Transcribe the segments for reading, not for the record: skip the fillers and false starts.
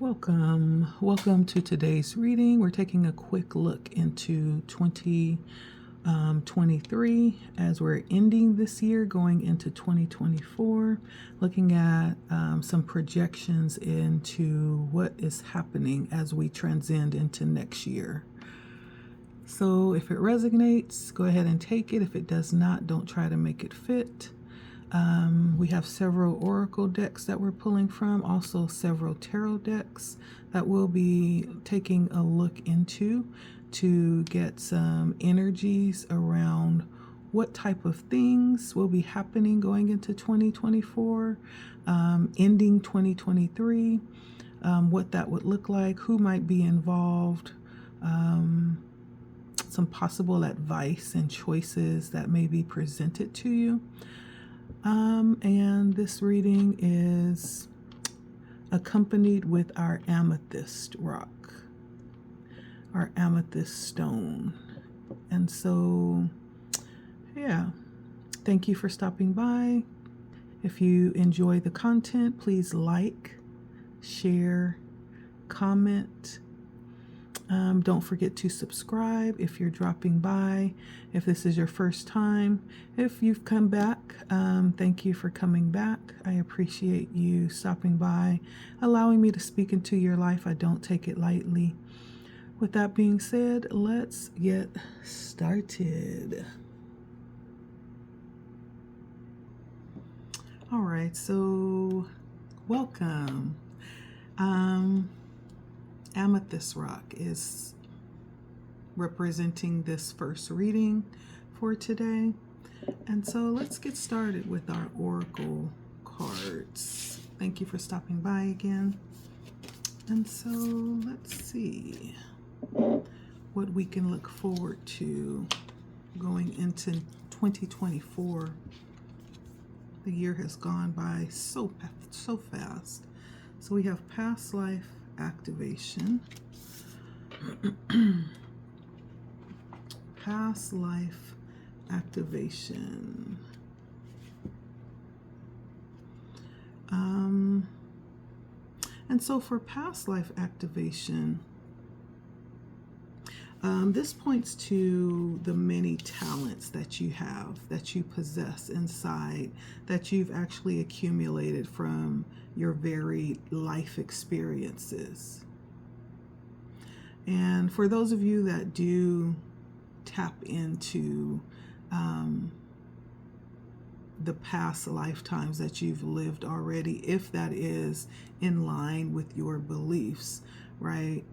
Welcome to today's reading. We're taking a quick look into 2023 as we're ending this year, going into 2024, looking at some projections into what is happening as we transcend into next year. So if it resonates, go ahead and take it. If it does not, don't try to make it fit. We have several oracle decks that we're pulling from, also several tarot decks that we'll be taking a look into to get some energies around what type of things will be happening going into 2024, ending 2023, what that would look like, who might be involved, some possible advice and choices that may be presented to you. And this reading is accompanied with our amethyst rock, our amethyst stone. And so, yeah, thank you for stopping by. If you enjoy the content, please like, share, comment. Don't forget to subscribe if you're dropping by, if this is your first time. If you've come back, thank you for coming back. I appreciate you stopping by, allowing me to speak into your life. I don't take it lightly. With that being said, let's get started. All right, so welcome. Amethyst rock is representing this first reading for today. And so let's get started with our oracle cards. Thank you for stopping by again. And so let's see what we can look forward to going into 2024. The year has gone by so fast. So we have past life activation, past life activation. And so for past life activation, this points to the many talents that you have, that you possess inside, that you've actually accumulated from your varied life experiences. And for those of you that do tap into the past lifetimes that you've lived already, if that is in line with your beliefs, right?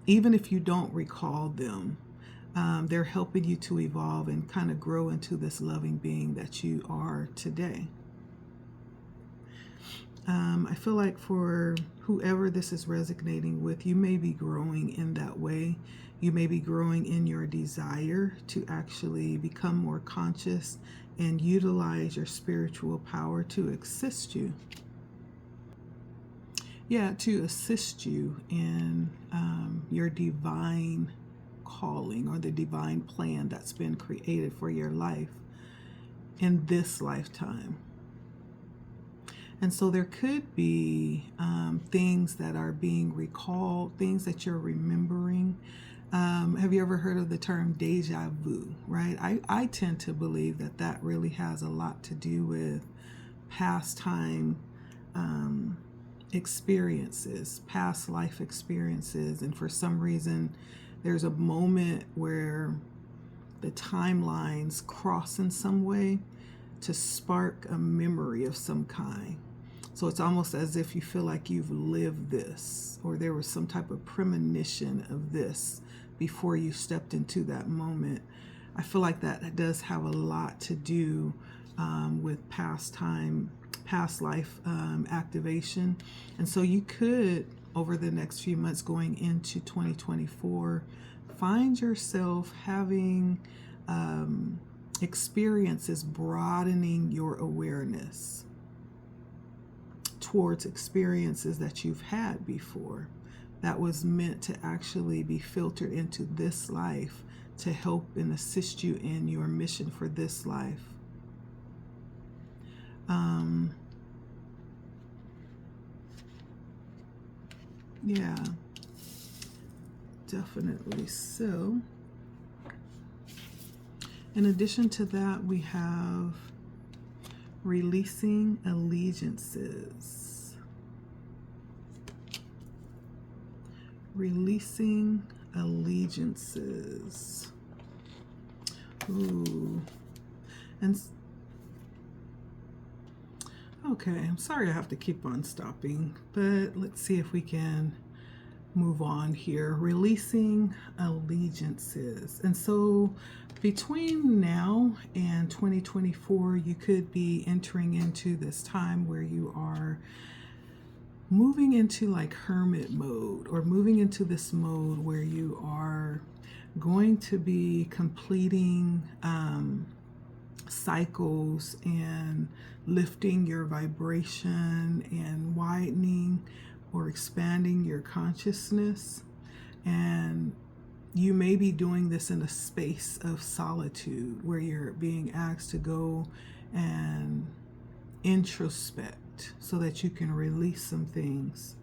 Even if you don't recall them, they're helping you to evolve and kind of grow into this loving being that you are today. I feel like for whoever this is resonating with, you may be growing in that way. You may be growing in your desire to actually become more conscious and utilize your spiritual power to assist you. Yeah, to assist you in your divine calling or the divine plan that's been created for your life in this lifetime. And so there could be things that are being recalled, things that you're remembering. Have you ever heard of the term deja vu, right? I tend to believe that that really has a lot to do with past time experiences, past life experiences. And for some reason, there's a moment where the timelines cross in some way to spark a memory of some kind. So it's almost as if you feel like you've lived this, or there was some type of premonition of this before you stepped into that moment. I feel like that does have a lot to do with past life activation. And so you could, over the next few months going into 2024, find yourself having experiences broadening your awareness towards experiences that you've had before that was meant to actually be filtered into this life to help and assist you in your mission for this life. Yeah, definitely. So, in addition to that, we have releasing allegiances. Releasing allegiances. Ooh. And okay, I'm sorry I have to keep on stopping, but let's see if we can move on here. Releasing allegiances. And so between now and 2024, you could be entering into this time where you are moving into like hermit mode, or moving into this mode where you are going to be completing cycles and lifting your vibration and widening or expanding your consciousness. And you may be doing this in a space of solitude where you're being asked to go and introspect so that you can release some things.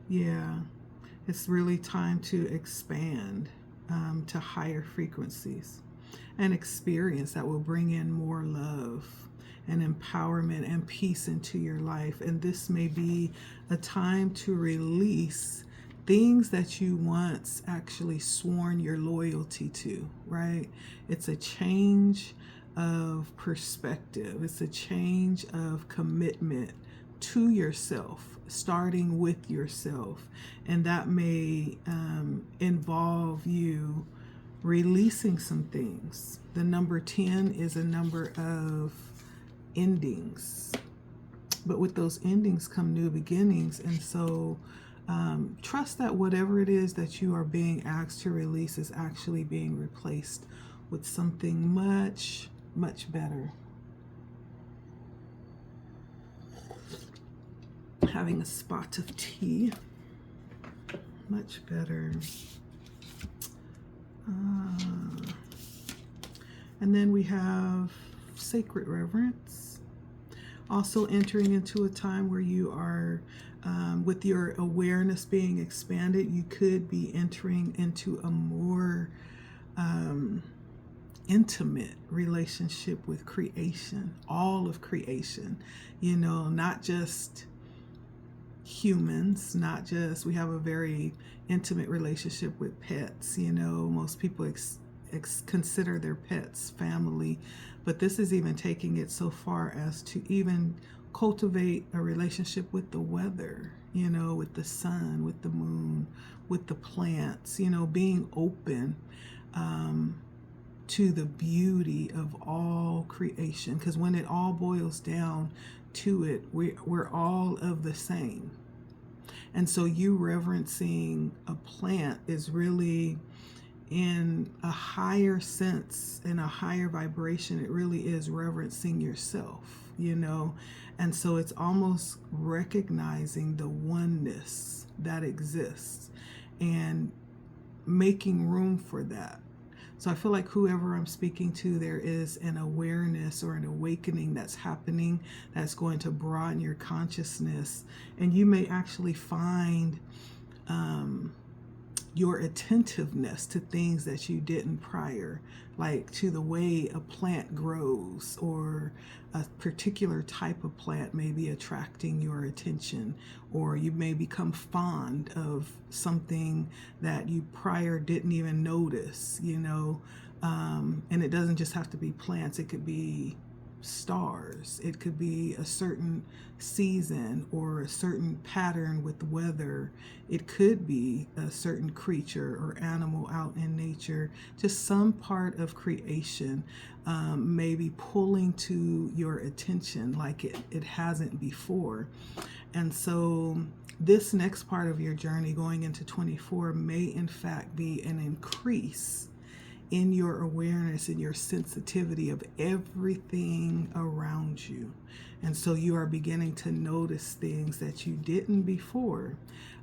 Yeah, it's really time to expand to higher frequencies and experience that will bring in more love and empowerment and peace into your life. And this may be a time to release things that you once actually sworn your loyalty to, right? It's a change of perspective. It's a change of commitment to yourself, starting with yourself. And that may involve you releasing some things. The number 10 is a number of endings. But with those endings come new beginnings. And so trust that whatever it is that you are being asked to release is actually being replaced with something much, much better. Having a spot of tea. Much better. And then we have sacred reverence. Also entering into a time where you are, with your awareness being expanded, you could be entering into a more intimate relationship with creation, all of creation, you know, not just humans, not just, we have a very intimate relationship with pets, you know, most people consider their pets family, but this is even taking it so far as to even cultivate a relationship with the weather, you know, with the sun, with the moon, with the plants, you know, being open to the beauty of all creation. Because when it all boils down to it, we're all of the same. And so you reverencing a plant is really, in a higher sense, in a higher vibration, it really is reverencing yourself, you know. And so it's almost recognizing the oneness that exists and making room for that. So I feel like whoever I'm speaking to, there is an awareness or an awakening that's happening that's going to broaden your consciousness. And you may actually find your attentiveness to things that you didn't prior, like to the way a plant grows, or a particular type of plant may be attracting your attention, or you may become fond of something that you prior didn't even notice, you know. And it doesn't just have to be plants, it could be stars, it could be a certain season or a certain pattern with weather, it could be a certain creature or animal out in nature, just some part of creation may be pulling to your attention like it hasn't before. And so this next part of your journey going into 24 may in fact be an increase in your awareness and your sensitivity of everything around you. And so you are beginning to notice things that you didn't before.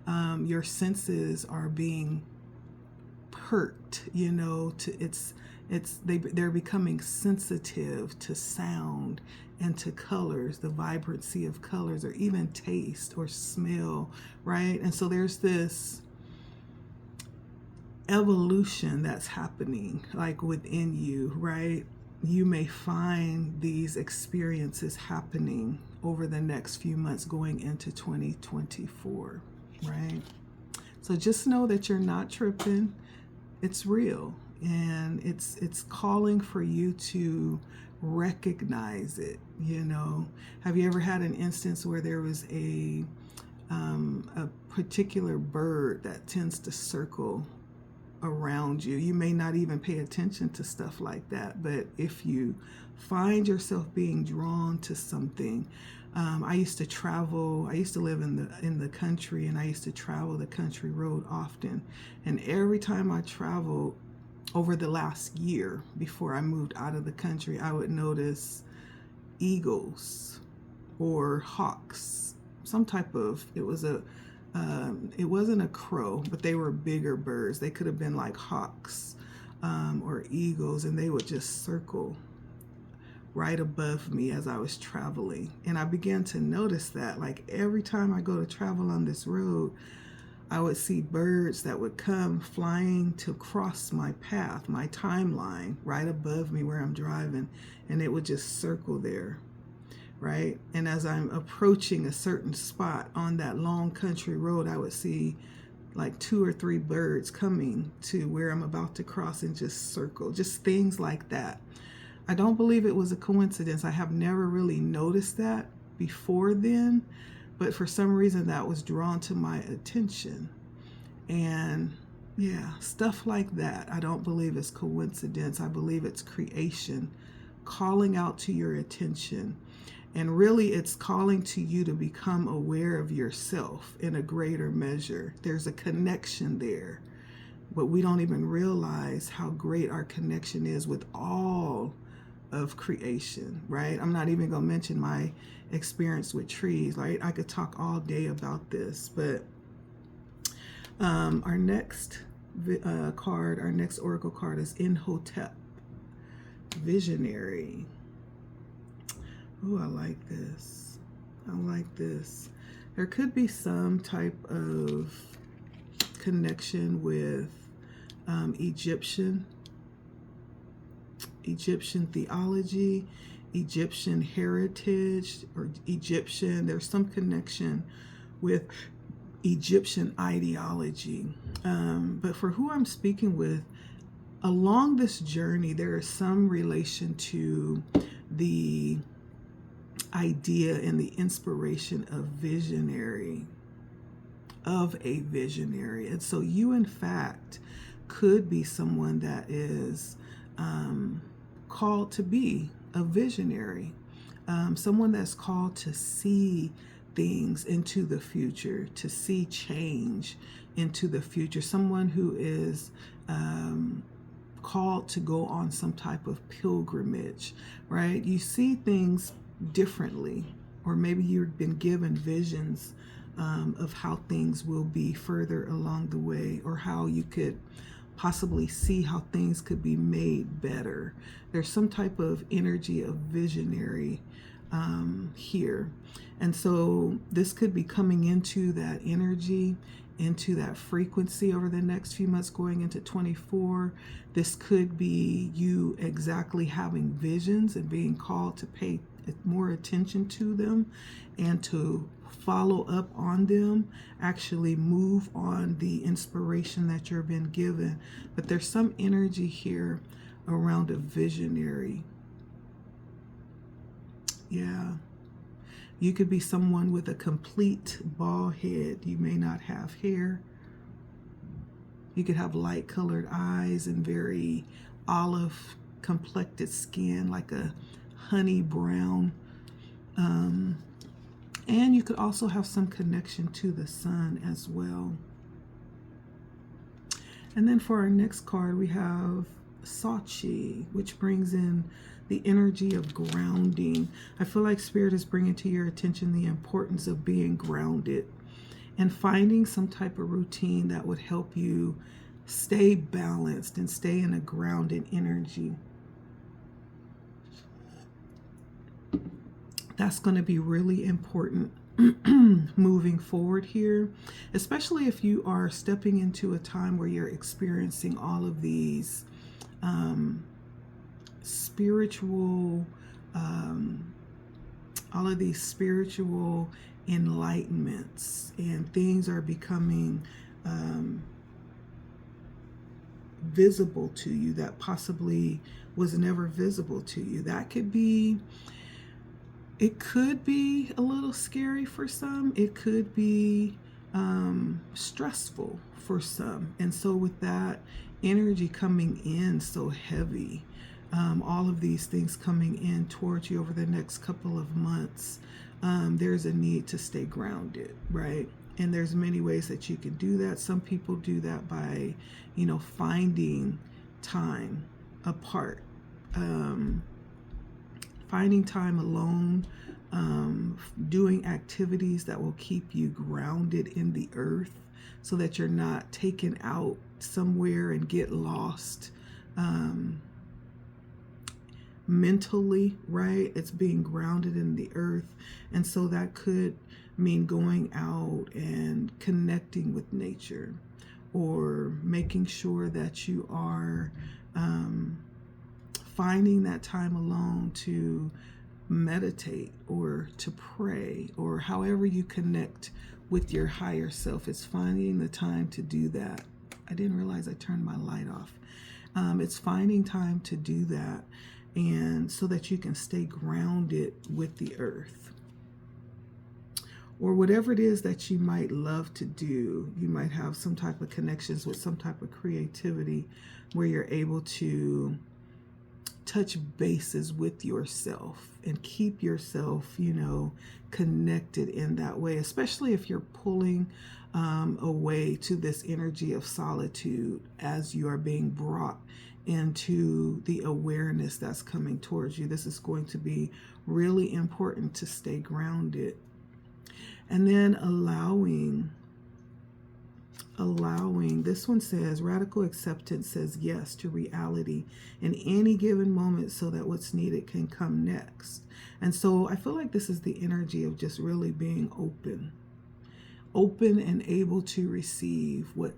Your senses are being perked, you know, They're becoming sensitive to sound and to colors, the vibrancy of colors, or even taste or smell, right? And so there's this evolution that's happening like within you, right? You may find these experiences happening over the next few months going into 2024, right? So just know that you're not tripping. It's real, and it's calling for you to recognize it. Have you ever had an instance where there was a particular bird that tends to circle around you? You may not even pay attention to stuff like that, but if you find yourself being drawn to something, I used to travel. I used to live in the country, and I used to travel the country road often. And every time I traveled over the last year before I moved out of the country, I would notice eagles or hawks, some type of, it wasn't a crow, but they were bigger birds. They could have been like hawks or eagles, and they would just circle right above me as I was traveling. And I began to notice that, like, every time I go to travel on this road, I would see birds that would come flying to cross my path, my timeline, right above me where I'm driving, and it would just circle there, right? And as I'm approaching a certain spot on that long country road, I would see like 2 or 3 birds coming to where I'm about to cross and just circle, just things like that. I don't believe it was a coincidence. I have never really noticed that before then, but for some reason that was drawn to my attention. And yeah, stuff like that, I don't believe it's coincidence. I believe it's creation calling out to your attention. And really, it's calling to you to become aware of yourself in a greater measure. There's a connection there, but we don't even realize how great our connection is with all of creation, right? I'm not even going to mention my experience with trees, right? I could talk all day about this, but our next card, our next oracle card is Imhotep, Visionary. Oh, I like this. I like this. There could be some type of connection with Egyptian theology, Egyptian heritage, or there's some connection with Egyptian ideology. But for who I'm speaking with, along this journey, there is some relation to the idea and the inspiration of a visionary. And so you, in fact, could be someone that is called to be a visionary, someone that's called to see things into the future, to see change into the future, someone who is called to go on some type of pilgrimage, right? You see things differently, or maybe you've been given visions of how things will be further along the way, or how you could possibly see how things could be made better. There's some type of energy of visionary here. And so this could be coming into that energy, into that frequency over the next few months going into 24. This could be you exactly having visions and being called to pay more attention to them and to follow up on them, actually move on the inspiration that you've been given. But there's some energy here around a visionary. Yeah. You could be someone with a complete bald head. You may not have hair. You could have light colored eyes and very olive complected skin, like a honey brown. And you could also have some connection to the sun as well. And then for our next card, we have Sachi, which brings in the energy of grounding. I feel like Spirit is bringing to your attention the importance of being grounded and finding some type of routine that would help you stay balanced and stay in a grounded energy. That's going to be really important moving forward here, especially if you are stepping into a time where you're experiencing all of these spiritual enlightenments, and things are becoming visible to you that possibly was never visible to you. That could be, it could be a little scary for some. It could be stressful for some. And so with that energy coming in so heavy, all of these things coming in towards you over the next couple of months, there's a need to stay grounded, right? And there's many ways that you can do that. Some people do that by, finding time apart, finding time alone, doing activities that will keep you grounded in the earth so that you're not taken out somewhere and get lost mentally, right? It's being grounded in the earth. And so that could mean going out and connecting with nature, or making sure that you are finding that time alone to meditate or to pray, or however you connect with your higher self. It's finding the time to do that. I didn't realize I turned my light off. It's finding time to do that, and so that you can stay grounded with the earth. Or whatever it is that you might love to do. You might have some type of connections with some type of creativity where you're able to touch bases with yourself and keep yourself, connected in that way, especially if you're pulling away to this energy of solitude as you are being brought into the awareness that's coming towards you. This is going to be really important to stay grounded. And then allowing, this one says, radical acceptance says yes to reality in any given moment so that what's needed can come next. And so I feel like this is the energy of just really being open and able to receive what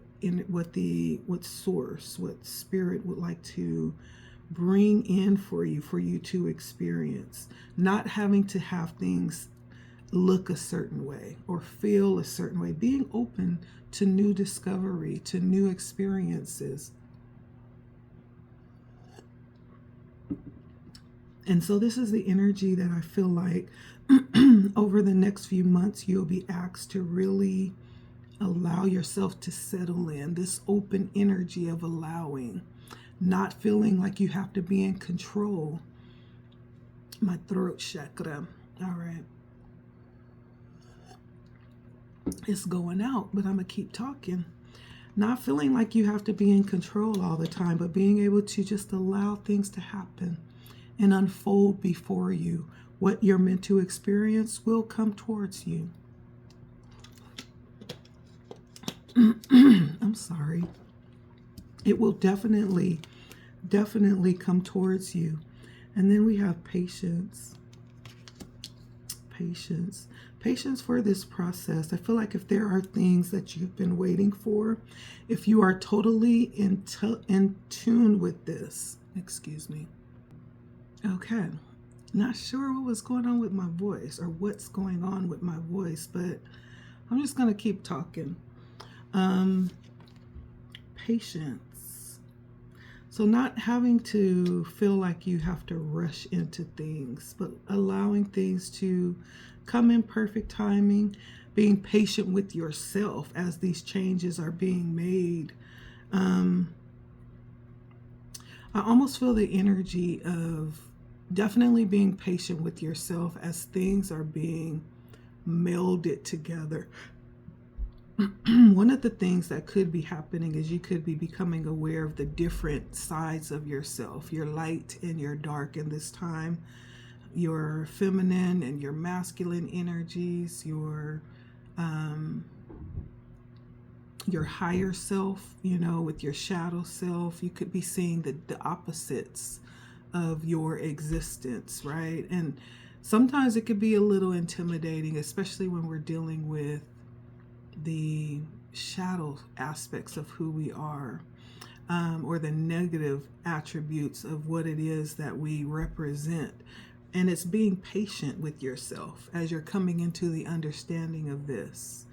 source, what spirit would like to bring in for you to experience, not having to have things look a certain way or feel a certain way, being open to new discovery, to new experiences. And so this is the energy that I feel like over the next few months you'll be asked to really allow yourself to settle in, this open energy of allowing, not feeling like you have to be in control. My throat chakra. All right. It's going out, but I'm gonna keep talking. Not feeling like you have to be in control all the time, but being able to just allow things to happen and unfold before you. What you're meant to experience will come towards you. I'm sorry. It will definitely come towards you. And then we have patience. Patience for this process. I feel like if there are things that you've been waiting for, if you are totally in tune with this, excuse me. Okay, not sure what was going on with my voice or what's going on with my voice, but I'm just going to keep talking. Patience. So not having to feel like you have to rush into things, but allowing things to come in perfect timing, being patient with yourself as these changes are being made. I almost feel the energy of definitely being patient with yourself as things are being melded together. One of the things that could be happening is you could be becoming aware of the different sides of yourself, your light and your dark in this time, your feminine and your masculine energies, your your higher self, with your shadow self. You could be seeing the opposites of your existence, right? And sometimes it could be a little intimidating, especially when we're dealing with the shadow aspects of who we are, or the negative attributes of what it is that we represent. And it's being patient with yourself as you're coming into the understanding of this.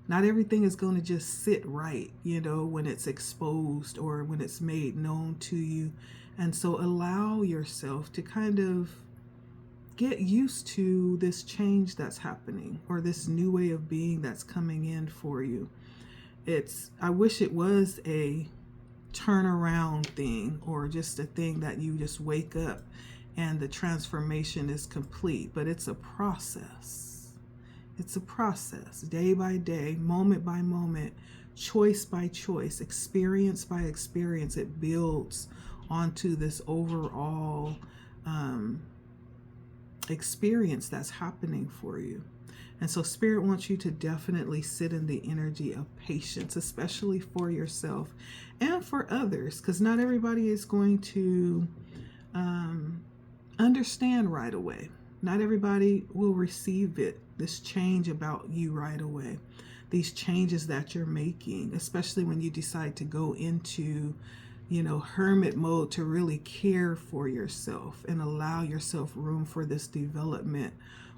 Not everything is going to just sit right, when it's exposed or when it's made known to you. And so allow yourself to kind of get used to this change that's happening, or this new way of being that's coming in for you. I wish it was a turnaround thing, or just a thing that you just wake up and the transformation is complete, but it's a process. It's a process, day by day, moment by moment, choice by choice, experience by experience. It builds onto this overall experience that's happening for you. And so Spirit wants you to definitely sit in the energy of patience, especially for yourself and for others, because not everybody is going to understand right away. Not everybody will receive this change about you right away. These changes that you're making, especially when you decide to go into, hermit mode, to really care for yourself and allow yourself room for this development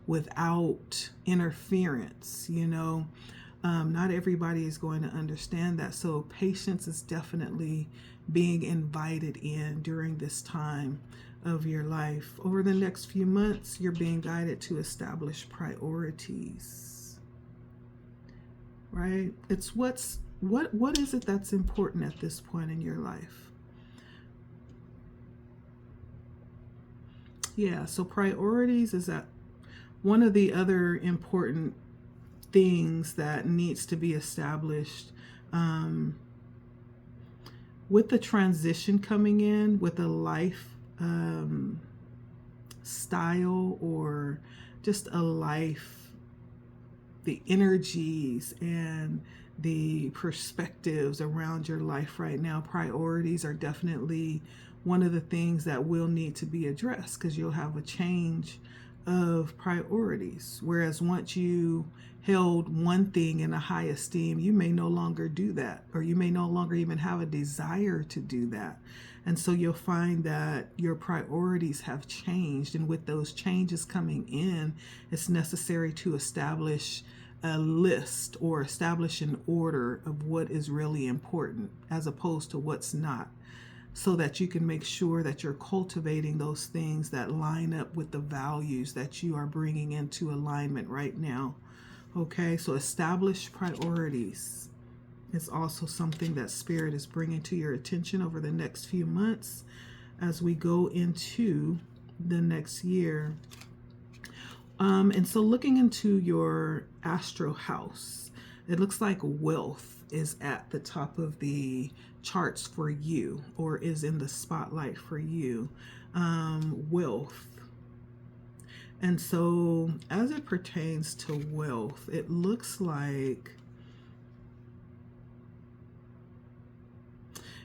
without interference. Not everybody is going to understand that. So patience is definitely being invited in during this time of your life. Over the next few months, you're being guided to establish priorities, right? It's what is it that's important at this point in your life? Yeah, so priorities is that one of the other important things that needs to be established with the transition coming in, with a life style, or just a life, the energies and the perspectives around your life right now. Priorities are definitely one of the things that will need to be addressed, because you'll have a change of priorities. Whereas once you held one thing in a high esteem, you may no longer do that, or you may no longer even have a desire to do that. And so you'll find that your priorities have changed. And with those changes coming in, it's necessary to establish a list, or establish an order of what is really important as opposed to what's not, so that you can make sure that you're cultivating those things that line up with the values that you are bringing into alignment right now. Okay, so establish priorities is also something that Spirit is bringing to your attention over the next few months as we go into the next year. And so looking into your astro house, it looks like wealth is at the top of the charts for you, or is in the spotlight for you. Wealth. And so as it pertains to wealth, it looks like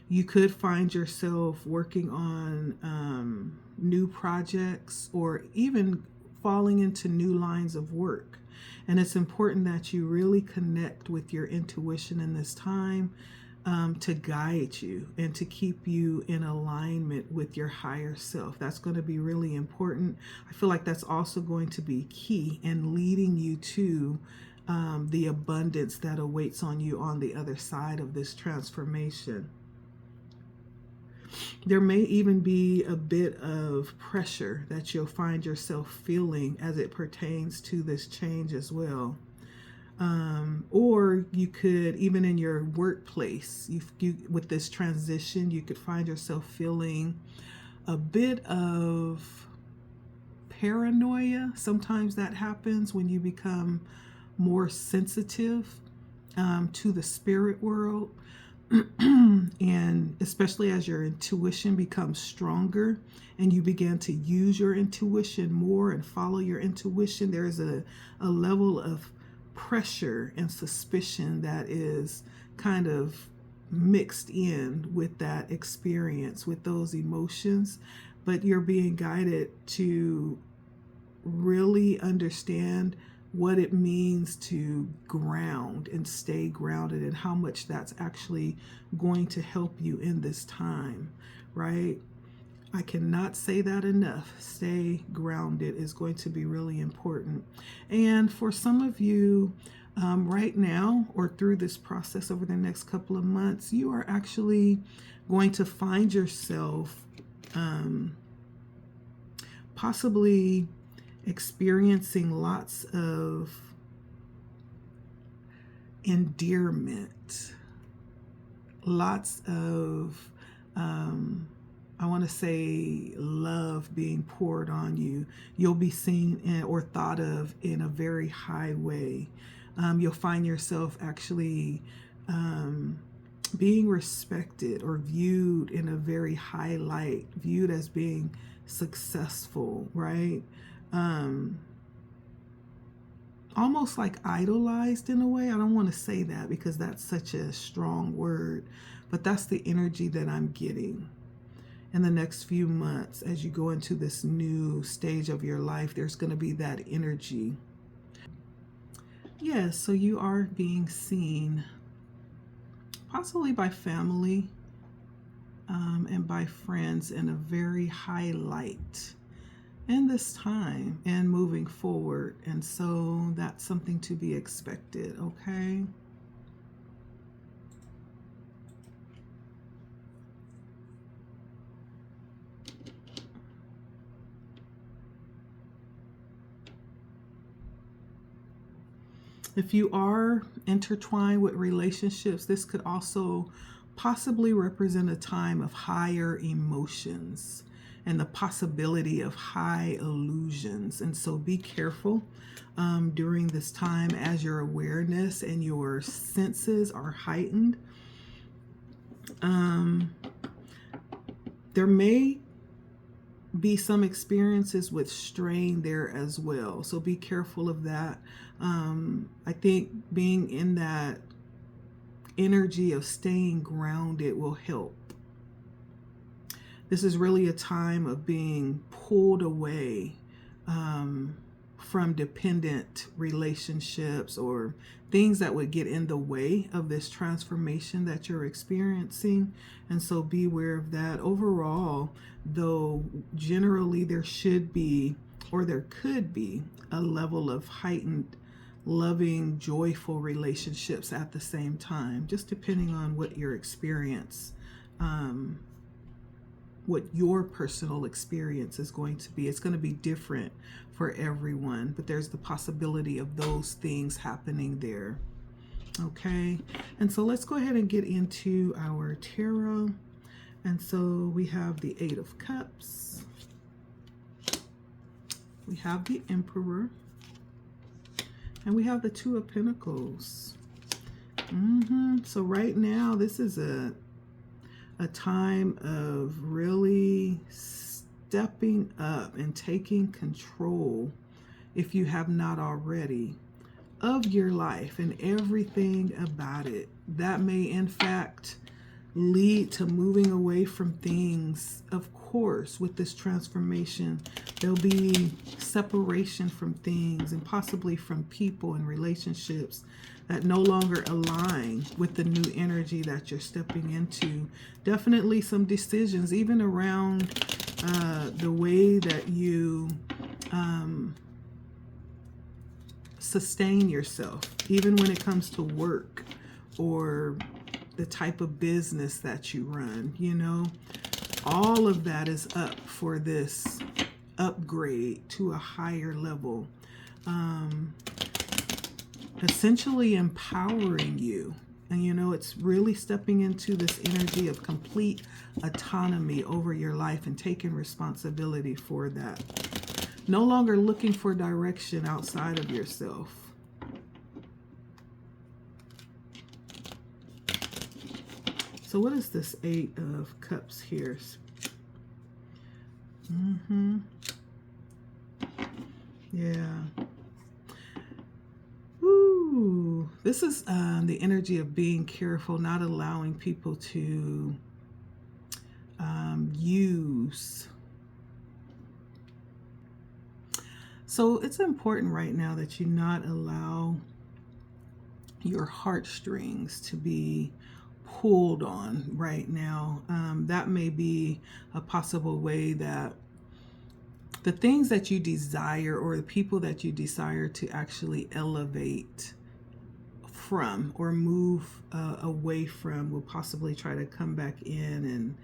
you could find yourself working on new projects, or even falling into new lines of work. And it's important that you really connect with your intuition in this time, to guide you and to keep you in alignment with your higher self. That's going to be really important. I feel like that's also going to be key in leading you to the abundance that awaits on you on the other side of this transformation. There may even be a bit of pressure that you'll find yourself feeling as it pertains to this change as well. Or you could, even in your workplace, with this transition, you could find yourself feeling a bit of paranoia. Sometimes that happens when you become more sensitive to the spirit world. And especially as your intuition becomes stronger and you begin to use your intuition more and follow your intuition, there is a level of pressure and suspicion that is kind of mixed in with that experience, with those emotions, but you're being guided to really understand what it means to ground and stay grounded, and how much that's actually going to help you in this time, right? I cannot say that enough. Stay grounded is going to be really important. And for some of you, right now or through this process over the next couple of months, you are actually going to find yourself possibly experiencing lots of endearment, lots of, I want to say, love being poured on you. You'll be seen or thought of in a very high way. You'll find yourself actually being respected or viewed in a very high light, viewed as being successful, right? Almost like idolized in a way. I don't want to say that because that's such a strong word, but that's the energy that I'm getting. In the next few months, as you go into this new stage of your life, there's going to be that energy. Yes, so you are being seen, possibly by family and by friends, in a very high light in this time and moving forward. And so that's something to be expected, okay? If you are intertwined with relationships, this could also possibly represent a time of higher emotions and the possibility of high illusions. And so be careful during this time as your awareness and your senses are heightened. There may be some experiences with strain there as well. So be careful of that. I think being in that energy of staying grounded will help. This is really a time of being pulled away from dependent relationships or things that would get in the way of this transformation that you're experiencing. And so be aware of that. Overall, though, generally there should be, or there could be, a level of heightened, loving, joyful relationships at the same time, just depending on what your experience, what your personal experience is going to be. It's going to be different for everyone, but there's the possibility of those things happening there. Okay, and so let's go ahead and get into our tarot. And so we have the Eight of Cups, we have the Emperor, and we have the Two of Pentacles. So right now, this is a time of really stepping up and taking control, if you have not already, of your life and everything about it. That may in fact lead to moving away from things. Of course, with this transformation, there'll be separation from things and possibly from people and relationships that no longer align with the new energy that you're stepping into. Definitely some decisions, even around the way that you sustain yourself, even when it comes to work or the type of business that you run, you know, all of that is up for this upgrade to a higher level. Essentially empowering you. And you know, it's really stepping into this energy of complete autonomy over your life and taking responsibility for that. No longer looking for direction outside of yourself. So what is this Eight of Cups here? Yeah. This is the energy of being careful, not allowing people to use. So it's important right now that you not allow your heartstrings to be pulled on right now. That may be a possible way that the things that you desire or the people that you desire to actually elevate from or move away from will possibly try to come back in and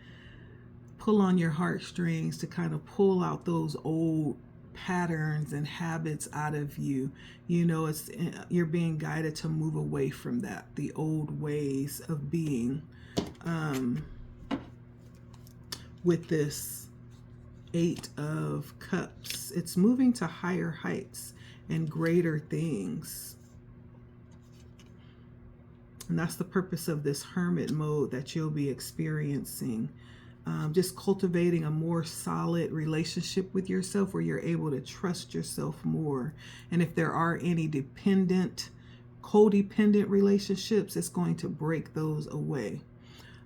pull on your heartstrings to kind of pull out those old patterns and habits out of you. You know, it's you're being guided to move away from that, the old ways of being. With this 8 of Cups, it's moving to higher heights and greater things. And that's the purpose of this hermit mode that you'll be experiencing. Just cultivating a more solid relationship with yourself where you're able to trust yourself more. And if there are any codependent relationships, it's going to break those away.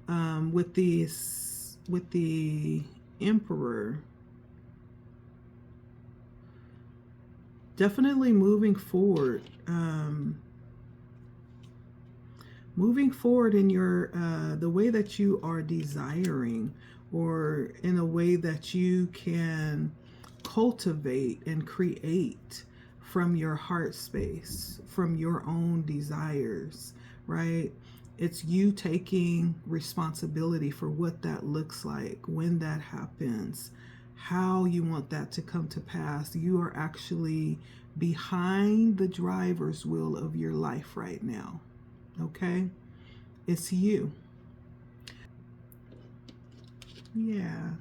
With the Emperor, definitely moving forward. Moving forward in your the way that you are desiring, or in a way that you can cultivate and create from your heart space, from your own desires, right? It's you taking responsibility for what that looks like, when that happens, how you want that to come to pass. You are actually behind the driver's wheel of your life right now. Okay, it's you. Yeah,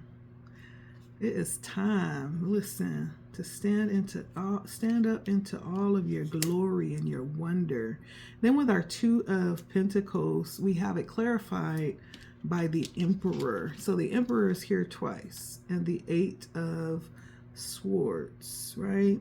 it is time, listen, to stand up into all of your glory and your wonder. Then with our 2 of Pentacles, we have it clarified by the Emperor. So the Emperor is here twice, and the 8 of Swords, right?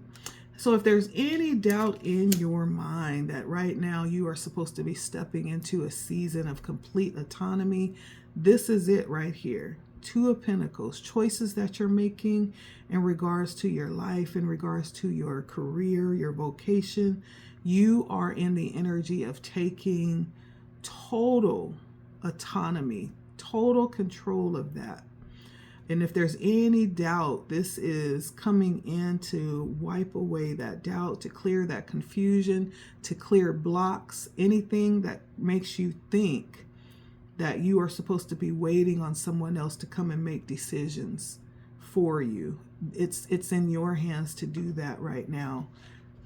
So if there's any doubt in your mind that right now you are supposed to be stepping into a season of complete autonomy, this is it right here. 2 of Pentacles, choices that you're making in regards to your life, in regards to your career, your vocation. You are in the energy of taking total autonomy, total control of that. And if there's any doubt, this is coming in to wipe away that doubt, to clear that confusion, to clear blocks, anything that makes you think that you are supposed to be waiting on someone else to come and make decisions for you. It's in your hands to do that right now,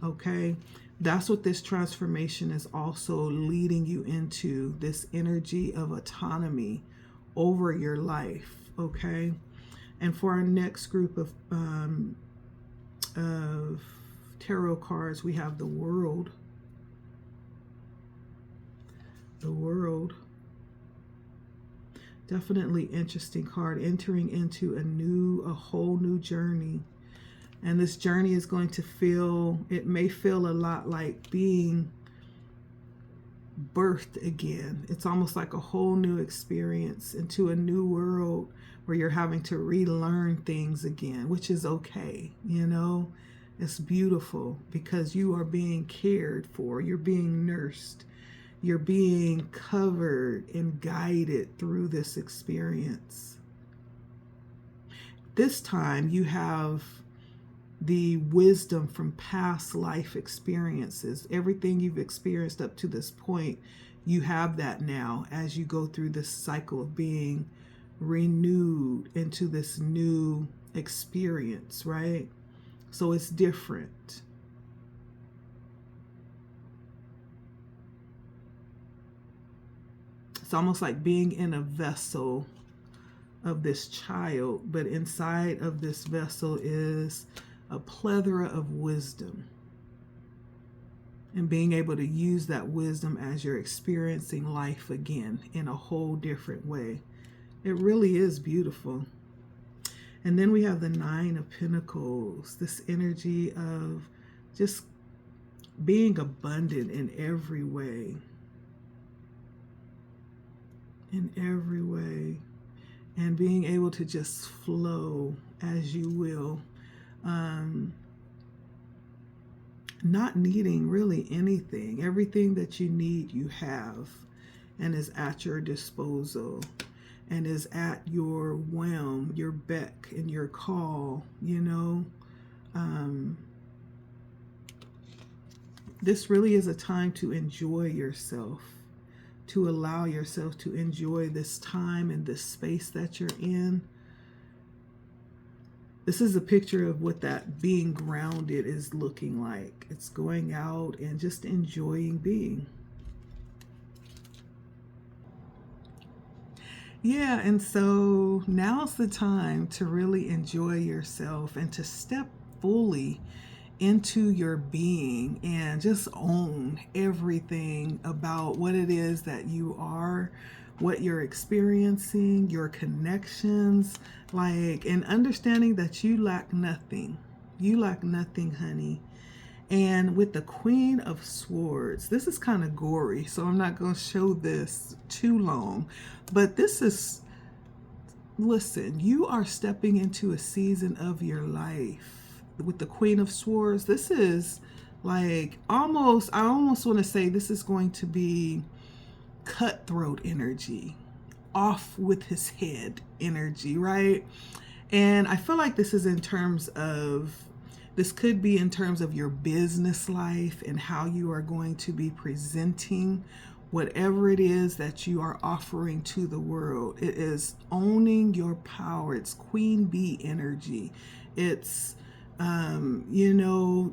okay? That's what this transformation is also leading you into, this energy of autonomy over your life, okay? And for our next group of tarot cards, we have the World. The World. Definitely interesting card, entering into a whole new journey. And this journey is going to it may feel a lot like being birthed again. It's almost like a whole new experience into a new world where you're having to relearn things again, which is okay. You know, it's beautiful because you are being cared for, you're being nursed, you're being covered and guided through this experience. This time you have the wisdom from past life experiences. Everything you've experienced up to this point, you have that now as you go through this cycle of being renewed into this new experience, right? So it's different. It's almost like being in a vessel of this child, but inside of this vessel is a plethora of wisdom, and being able to use that wisdom as you're experiencing life again in a whole different way. It really is beautiful. And then we have the 9 of Pentacles, this energy of just being abundant in every way. In every way. And being able to just flow as you will. Not needing really anything. Everything that you need, you have, and is at your disposal, and is at your whim, your beck, and your call, you know. This really is a time to enjoy yourself, to allow yourself to enjoy this time and this space that you're in. This is a picture of what that being grounded is looking like. It's going out and just enjoying being. Yeah, and so now's the time to really enjoy yourself and to step fully into your being and just own everything about what it is that you are, what you're experiencing, your connections, like, and understanding that you lack nothing. You lack nothing, honey. And with the Queen of Swords, this is kind of gory, so I'm not going to show this too long. But this is, listen, you are stepping into a season of your life. With the Queen of Swords, this is like I almost want to say this is going to be cutthroat energy, off with his head energy, right? And I feel like this could be in terms of your business life and how you are going to be presenting whatever it is that you are offering to the world. It is owning your power. It's Queen Bee energy. It's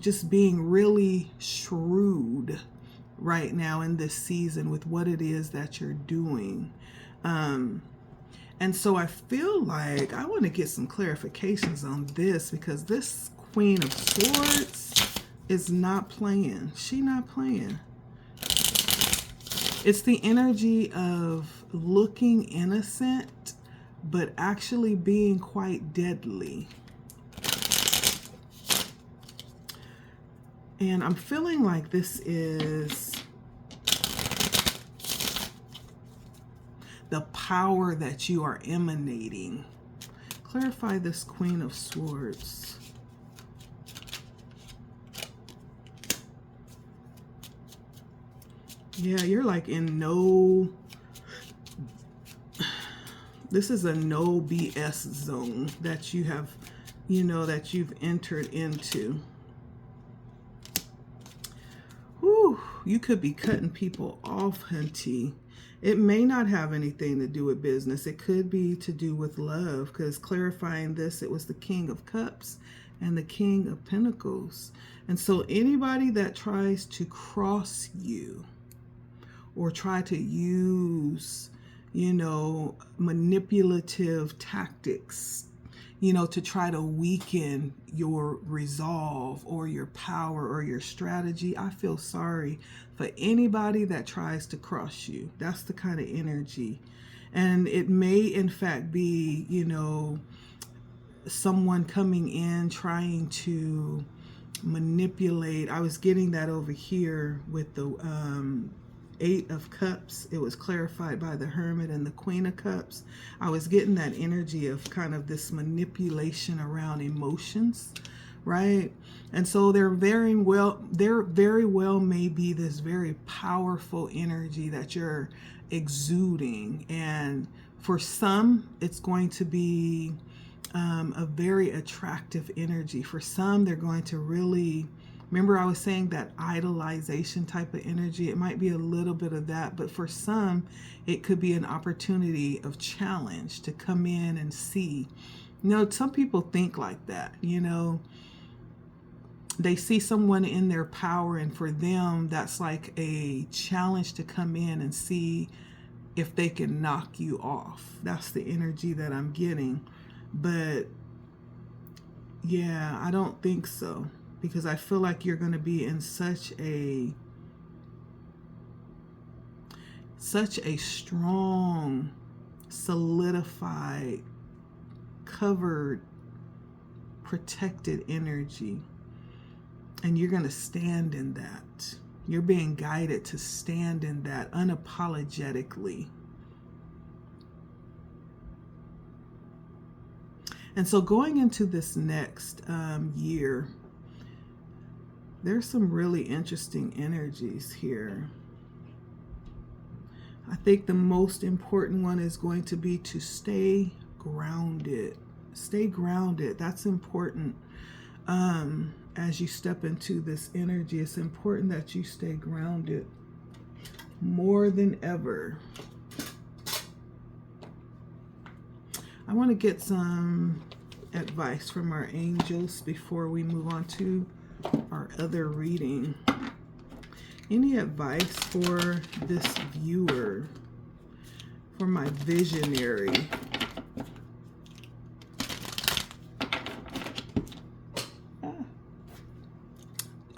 just being really shrewd right now in this season with what it is that you're doing. And so I feel like I want to get some clarifications on this, because this Queen of Swords is not playing. She not playing. It's the energy of looking innocent, but actually being quite deadly. And I'm feeling like this is the power that you are emanating. Clarify this Queen of Swords. Yeah, you're like in no, this is a no BS zone that you have, that you've entered into. Whew, you could be cutting people off, hunty. It may not have anything to do with business. It could be to do with love, because clarifying this, it was the King of Cups and the King of Pentacles. And so anybody that tries to cross you or try to use, manipulative tactics, to try to weaken your resolve or your power or your strategy, I feel sorry for anybody that tries to cross you. That's the kind of energy. And it may, in fact, be, someone coming in trying to manipulate. I was getting that over here with the Eight of Cups. It was clarified by the Hermit and the Queen of Cups. I was getting that energy of kind of this manipulation around emotions, right? And so there very well may be this very powerful energy that you're exuding. And for some, it's going to be a very attractive energy. For some, they're going to really, remember I was saying that idolization type of energy, it might be a little bit of that, but for some, it could be an opportunity of challenge to come in and see. Some people think like that, they see someone in their power, and for them, that's like a challenge to come in and see if they can knock you off. That's the energy that I'm getting. But yeah, I don't think so, because I feel like you're going to be in such a strong, solidified, covered, protected energy. And you're going to stand in that. You're being guided to stand in that unapologetically. And so going into this next year, there's some really interesting energies here. I think the most important one is going to be to stay grounded. Stay grounded. That's important. As you step into this energy, it's important that you stay grounded more than ever. I want to get some advice from our angels before we move on to our other reading. Any advice for this viewer, for my visionary?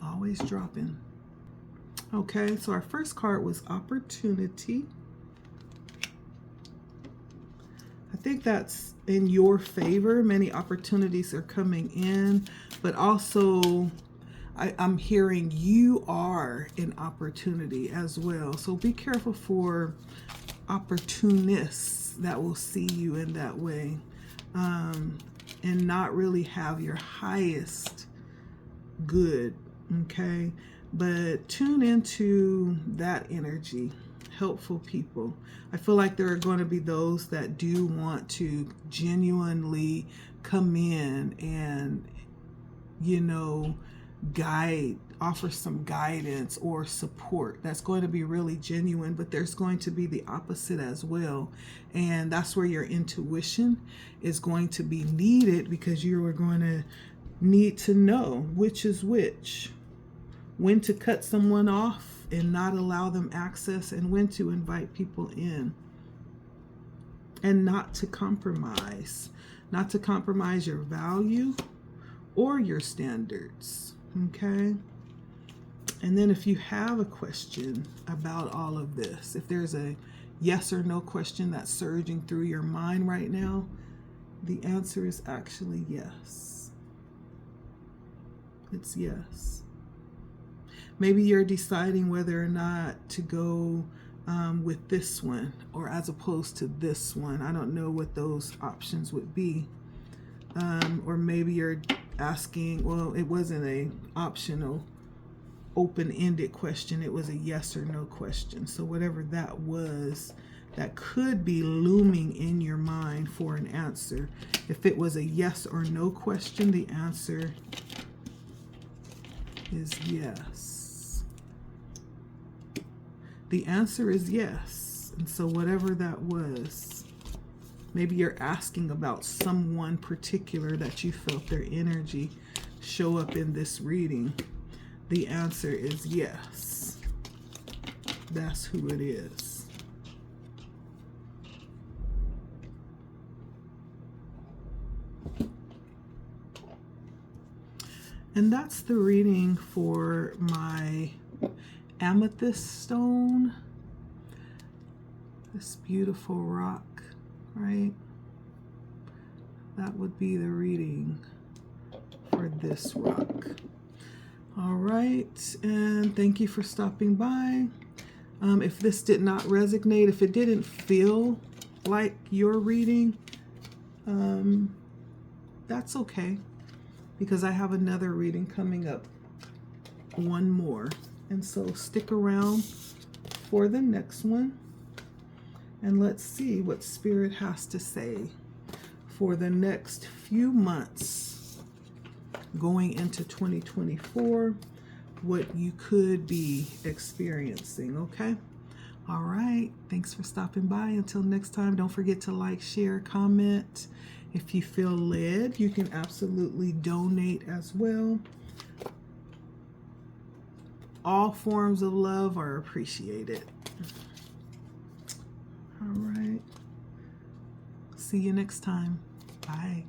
Always dropping. Okay, so our first card was opportunity. I think that's in your favor. Many opportunities are coming in, but also I'm hearing you are an opportunity as well. So be careful for opportunists that will see you in that way, and not really have your highest good, okay? But tune into that energy. Helpful people. I feel like there are going to be those that do want to genuinely come in and, you know, guide, offer some guidance or support. That's going to be really genuine, but there's going to be the opposite as well. And that's where your intuition is going to be needed, because you are going to need to know which is which, when to cut someone off and not allow them access, and when to invite people in, and not to compromise your value or your standards. Okay. And then if you have a question about all of this, if there's a yes or no question that's surging through your mind right now, the answer is actually yes. It's yes. Maybe you're deciding whether or not to go with this one or as opposed to this one. I don't know what those options would be. Or maybe you're asking, well, it wasn't a optional open-ended question. It was a yes or no question. So whatever that was, that could be looming in your mind for an answer. If it was a yes or no question, the answer is yes. The answer is yes. And so whatever that was, maybe you're asking about someone particular that you felt their energy show up in this reading. The answer is yes. That's who it is. And that's the reading for my Amethyst Stone. This beautiful rock, right? That would be the reading for this rock. All right, and thank you for stopping by. If this did not resonate, if it didn't feel like your reading, that's okay, because I have another reading coming up, one more. And so stick around for the next one, and let's see what Spirit has to say for the next few months going into 2024, what you could be experiencing, okay? All right, thanks for stopping by. Until next time, don't forget to like, share, comment. If you feel led, you can absolutely donate as well. All forms of love are appreciated. All right. See you next time. Bye.